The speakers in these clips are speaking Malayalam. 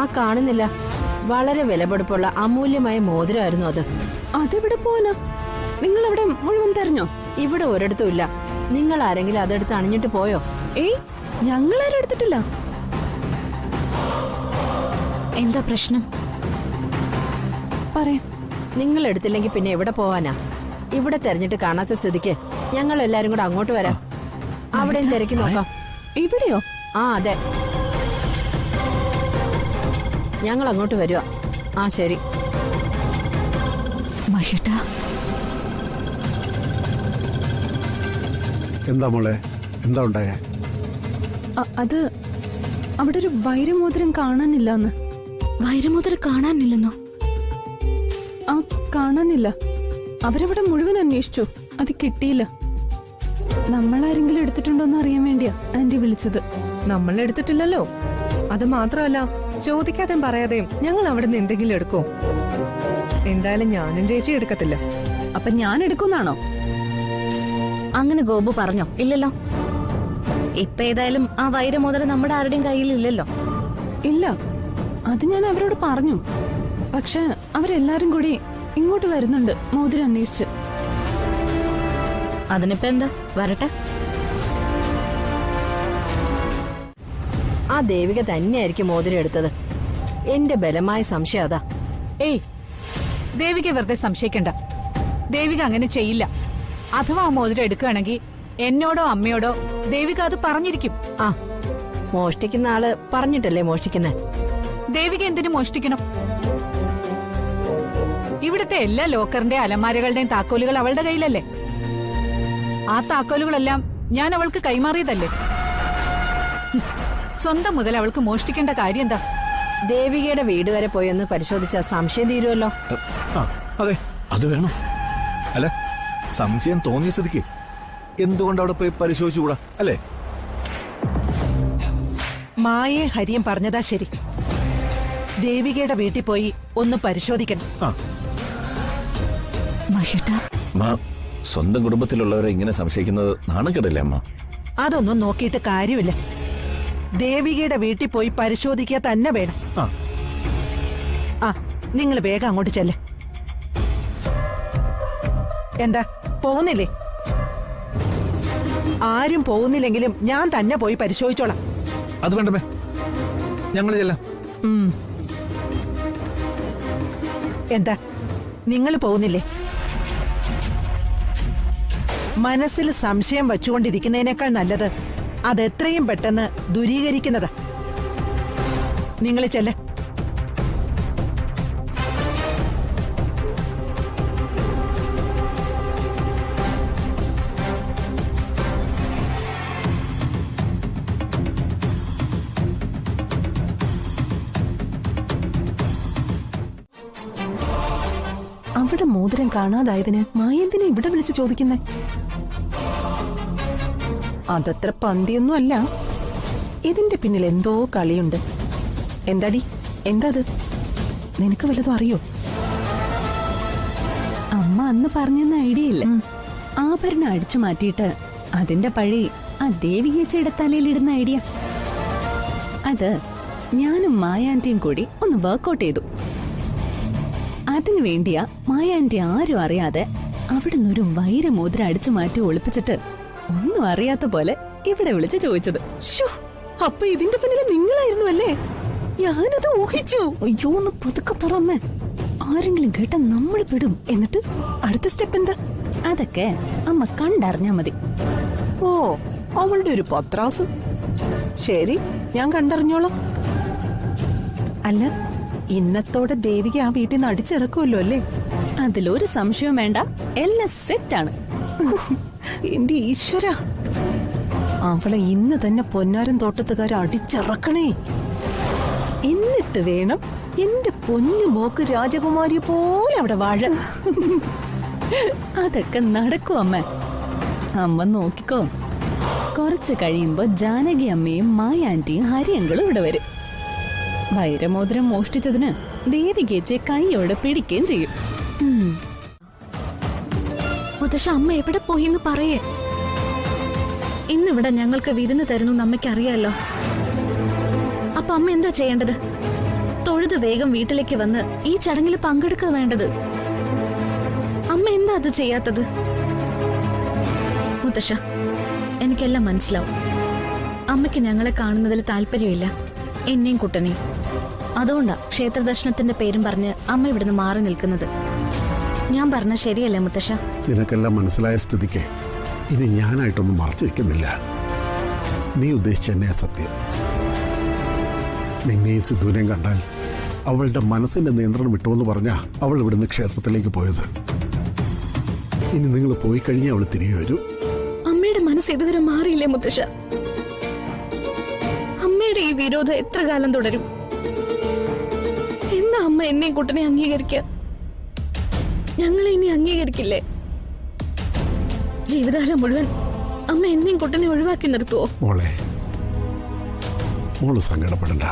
ആ കാണുന്നില്ല, വളരെ വിലപിടിപ്പുള്ള അമൂല്യമായ മോതിരമായിരുന്നു അത്. അതെവിടെ പോവാനാ? നിങ്ങൾ അവിടെ മുഴുവൻ തെരഞ്ഞോ? ഇവിടെ ഒരിടത്തും ഇല്ല. നിങ്ങൾ ആരെങ്കിലും അതെടുത്ത് അണിഞ്ഞിട്ട് പോയോ? ഏയ്, ഞങ്ങളാരും എടുത്തിട്ടില്ല. എന്താ പ്രശ്നം? പറയാം. നിങ്ങൾ എടുത്തില്ലെങ്കിൽ പിന്നെ എവിടെ പോവാനാ? ഇവിടെ തെരഞ്ഞിട്ട് കാണാത്ത സ്ഥിതിക്ക് ഞങ്ങൾ എല്ലാരും കൂടെ അങ്ങോട്ട് വരാം. അവിടെയും തിരക്കി നോക്കാം. ഇവിടെയോ? ആ അതെ, ഞങ്ങൾ അങ്ങോട്ട് വരുവാ. ആ ശരി. മഹേട്ടാ, എന്താ മോളെ, എന്താ ഉണ്ടായേ? അത് അവിടെ ഒരു വൈരമോതിരം കാണാനില്ലെന്ന്. വൈരമോതിരം കാണാനില്ലെന്നോ? ആ, കാണാനില്ല. അവരവിടെ മുഴുവൻ അന്വേഷിച്ചു, അത് കിട്ടിയില്ല. നമ്മളാരെങ്കിലും എടുത്തിട്ടുണ്ടോന്ന് അറിയാൻ വേണ്ടിയാ ആന്റി വിളിച്ചത്. നമ്മൾ എടുത്തിട്ടില്ലല്ലോ. അത് മാത്രമല്ല, ചോദിക്കാതെയും പറയാതെയും ഞങ്ങൾ അവിടെ നിന്ന് എന്തെങ്കിലും എടുക്കോ? എന്തായാലും ഞാനും ചേച്ചി എടുക്കത്തില്ല. അപ്പൊ ഞാൻ എടുക്കുന്നാണോ? അങ്ങനെ ഗോപു പറഞ്ഞോ? ഇല്ലല്ലോ. ഇപ്പൊ ഏതായാലും ആ വൈരമോതിരം നമ്മുടെ ആരുടെയും കയ്യിൽ ഇല്ലല്ലോ. ഇല്ല, അത് ഞാൻ അവരോട് പറഞ്ഞു. പക്ഷെ അവരെല്ലാരും കൂടി ഇങ്ങോട്ട് വരുന്നുണ്ട് മോതിരം അന്വേഷിച്ച്. അതിനിപ്പോ എന്താ, വരട്ടെ. ആ ദേവിക തന്നെയായിരിക്കും മോതിരം എടുത്തത്. എന്റെ ബലമായ സംശയം അതാ. ഏയ്, ദേവിക വെറുതെ സംശയിക്കണ്ട. ദേവിക അങ്ങനെ ചെയ്യില്ല. അഥവാ ആ മോതിരം എടുക്കുകയാണെങ്കിൽ എന്നോടോ അമ്മയോടോ ദേവിക അത് പറഞ്ഞിരിക്കും. ആ, മോഷ്ടിക്കുന്ന ആള് പറഞ്ഞിട്ടല്ലേ മോഷ്ടിക്കുന്നേ. ദേവിക എന്തിനു മോഷ്ടിക്കണം? ഇവിടുത്തെ എല്ലാ ലോക്കറിന്റെ അലമാരകളുടെയും താക്കോലുകൾ അവളുടെ കയ്യിലല്ലേ. ആ താക്കോലുകളെല്ലാം ഞാൻ അവൾക്ക് കൈമാറിയതല്ലേ. സ്വന്തം മുതൽ അവൾക്ക് മോഷ്ടിക്കേണ്ട കാര്യം എന്താ? ദേവികയുടെ വീട് വരെ പോയി ഒന്ന് പരിശോധിച്ചാൽ സംശയം തീരുമല്ലോ. അതെ, അത് വേണം. അല്ല, സംശയം തോന്നിയ സ്ഥിതിക്ക് എന്തുകൊണ്ട് അവിടെ പോയി പരിശോധിച്ചുകൂടാ, അല്ലേ? മായേ ഹരിയും പറഞ്ഞതാ ശരി. ദേവികയുടെ വീട്ടിൽ പോയി ഒന്ന് പരിശോധിക്കണം. മഹേട്ടാ, സ്വന്തം കുടുംബത്തിലുള്ളവരെ ഇങ്ങനെ സംശയിക്കുന്നത് നാണക്കേടല്ലേ അമ്മ? അതൊന്നും നോക്കിയിട്ട് കാര്യമില്ല. ദേവികയുടെ വീട്ടിൽ പോയി പരിശോധിക്കുക തന്നെ വേണം. ആ, നിങ്ങൾ വേഗം അങ്ങോട്ട് ചെല്ലേ. എന്താ, പോകുന്നില്ലേ? ആരും പോകുന്നില്ലെങ്കിലും ഞാൻ തന്നെ പോയി പരിശോധിച്ചോളാം. അത് വേണ്ടമേ, ഞങ്ങൾ ചെല്ലാം. എന്താ, നിങ്ങൾ പോകുന്നില്ലേ? മനസ്സിൽ സംശയം വച്ചുകൊണ്ടിരിക്കുന്നതിനേക്കാൾ നല്ലത് അതെത്രയും പെട്ടെന്ന് ദൂരീകരിക്കുന്നതാ. നിങ്ങൾ ചെല്ലേ. അവിടെ മോതിരം കാണാതായതിന് മായെന്തിനെ ഇവിടെ വിളിച്ച് ചോദിക്കുന്നേ? അതത്ര പന്തിയൊന്നും അല്ല. ഇതിന്റെ പിന്നിൽ എന്തോ കളിയുണ്ട്. എന്താടി, എന്താത്? നിനക്ക് വല്ലതും അറിയോ? അമ്മ അന്ന് പറഞ്ഞെന്ന ഐഡിയ ഇല്ല. ആഭരണം അടിച്ചു മാറ്റിയിട്ട് അതിന്റെ പഴി ആ ദേവികേച്ചയുടെ തലയിലിടുന്ന ഐഡിയ. അത് ഞാനും മായാന്റിയും കൂടി ഒന്ന് വർക്ക്ഔട്ട് ചെയ്തു. അതിനു വേണ്ടിയാ മായാന്റി ആരും അറിയാതെ അവിടുന്ന് ഒരു വൈരമോതിരം അടിച്ചു മാറ്റി ഒളിപ്പിച്ചിട്ട് ഒന്നും അറിയാത്ത പോലെ ഇവിടെ വിളിച്ച് ചോദിച്ചത്. അപ്പൊ ഇതിന്റെ പിന്നിൽ നിങ്ങളായിരുന്നു അല്ലേ? ഞാനത് ഊഹിച്ചു. അയ്യോ, ഒന്ന് പുതുക്കെ പറമ്മേ. ആരെങ്കിലും കേട്ട നമ്മൾ പെടും. എന്നിട്ട് അടുത്ത സ്റ്റെപ്പ് എന്താ? അതൊക്കെ അമ്മ കണ്ടറിഞ്ഞാ മതി. ഓ, അവളുടെ ഒരു പത്രാസും. ശരി, ഞാൻ കണ്ടറിഞ്ഞോളാം. അല്ല, ഇന്നത്തോടെ ദേവിക ആ വീട്ടിൽ നിന്ന് അടിച്ചിറക്കുമല്ലോ അല്ലേ? അതിലൊരു സംശയവും വേണ്ട, എല്ലാം സെറ്റാണ്. എന്റെ ഈശ്വര, അവളെ ഇന്ന് തന്നെ പൊന്നാരൻ തോട്ടത്തുകാരെ അടിച്ചിറക്കണേ. എന്നിട്ട് വേണം എന്റെ പൊന്നു മോക്ക് രാജകുമാരിയെ പോലെ അവിടെ വാഴ. അതൊക്കെ നടക്കും അമ്മ. അമ്മ നോക്കിക്കോ. കുറച്ച് കഴിയുമ്പോ ജാനകി അമ്മയും മായാന്റിയും ഹരിയങ്കളും ഇവിടെ വരും. വൈരമോതിരം മോഷ്ടിച്ചതിന് ദേവികേച്ചെ കൈയോടെ പിടിക്കുകയും ചെയ്യും. മുത്തശ്ശ, അമ്മ എവിടെ പോയിന്ന് പറയേ. ഇന്നിവിടെ ഞങ്ങൾക്ക് വിരുന്ന് തരുന്നു അമ്മയ്ക്ക് അറിയാലോ. അപ്പൊ അമ്മ എന്താ ചെയ്യേണ്ടത്? അത് വേഗം വീട്ടിലേക്ക് വന്ന് ഈ ചടങ്ങിൽ പങ്കെടുക്കുക വേണ്ടത്. അമ്മ എന്താ അത് ചെയ്യാത്തത്? മുത്തശ്ശ, എനിക്കെല്ലാം മനസ്സിലാവും. അമ്മയ്ക്ക് ഞങ്ങളെ കാണുന്നതിൽ താല്പര്യമില്ല, എന്നെയും കുട്ടനെയും. അതുകൊണ്ടാ ക്ഷേത്രദർശനത്തിന്റെ പേരും പറഞ്ഞ് അമ്മ ഇവിടുന്ന് മാറി നിൽക്കുന്നത്. ഞാൻ പറഞ്ഞ ശരിയല്ലേ മുത്തശ്ശ? നിനക്കെല്ലാം മനസ്സിലായ സ്ഥിതിക്ക് ഇനി ഞാനായിട്ടൊന്നും മറച്ചു വെക്കുന്നില്ല. നീ ഉദ്ദേശിച്ച തന്നെയാ സത്യം. നിന്നെയും സിദ്ധുവിനെയും കണ്ടാൽ അവളുടെ മനസ്സിന്റെ നിയന്ത്രണം വിട്ടുവെന്ന് പറഞ്ഞാ അവൾ ഇവിടുന്ന് ക്ഷേത്രത്തിലേക്ക് പോയത്. ഇനി നിങ്ങൾ പോയി കഴിഞ്ഞാൽ അവൾ തിരികെ വരൂ. അമ്മയുടെ മനസ്സ് ഇതുവരെ മാറിയില്ലേ മുത്തശ്ശ? അമ്മയുടെ ഈ വിരോധം എത്ര കാലം തുടരും? എന്നാ അമ്മ എന്നെയും കുട്ടനെ അംഗീകരിക്കുക? ഞങ്ങളെ ഇനി അംഗീകരിക്കില്ലേ? ജീവിതകാലം മുഴുവൻ അമ്മ എന്നെയും കുട്ടനെ ഒഴിവാക്കി നിർത്തുവോ? മോള് സങ്കടപ്പെടണ്ട.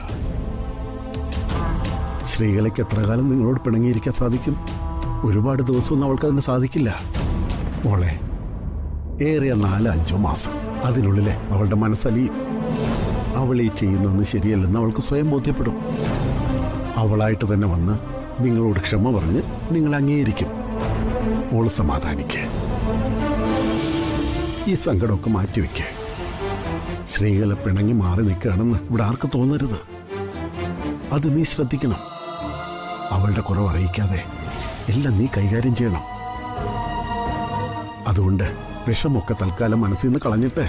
ശ്രീകലയ്ക്ക് എത്ര കാലം നിങ്ങളോട് പിണങ്ങിയിരിക്കാൻ സാധിക്കും? ഒരുപാട് ദിവസമൊന്നും അവൾക്ക് അതിന് സാധിക്കില്ല. മോളെ, ഏറിയ 4-5 മാസം, അതിനുള്ളിലെ അവളുടെ മനസ്സലിയും. അവൾ ഈ ചെയ്യുന്നതെന്ന് ശരിയല്ലെന്ന് അവൾക്ക് സ്വയം ബോധ്യപ്പെടും. അവളായിട്ട് തന്നെ വന്ന് നിങ്ങളോട് ക്ഷമ പറഞ്ഞ് നിങ്ങൾ അംഗീകരിക്കും. മോള് സമാധാനിക്ക്. ഈ സങ്കടമൊക്കെ മാറ്റിവെക്ക്. ശ്രീകല പിണങ്ങി മാറി നിൽക്കുകയാണെന്ന് ഇവിടെ ആർക്ക് തോന്നരുത്. അത് നീ ശ്രദ്ധിക്കണം. അവളുടെ കുറവ് അറിയിക്കാതെ എല്ലാം നീ കൈകാര്യം ചെയ്യണം. അതുകൊണ്ട് വിഷമൊക്കെ തൽക്കാലം മനസ്സിൽ നിന്ന് കളഞ്ഞിട്ട്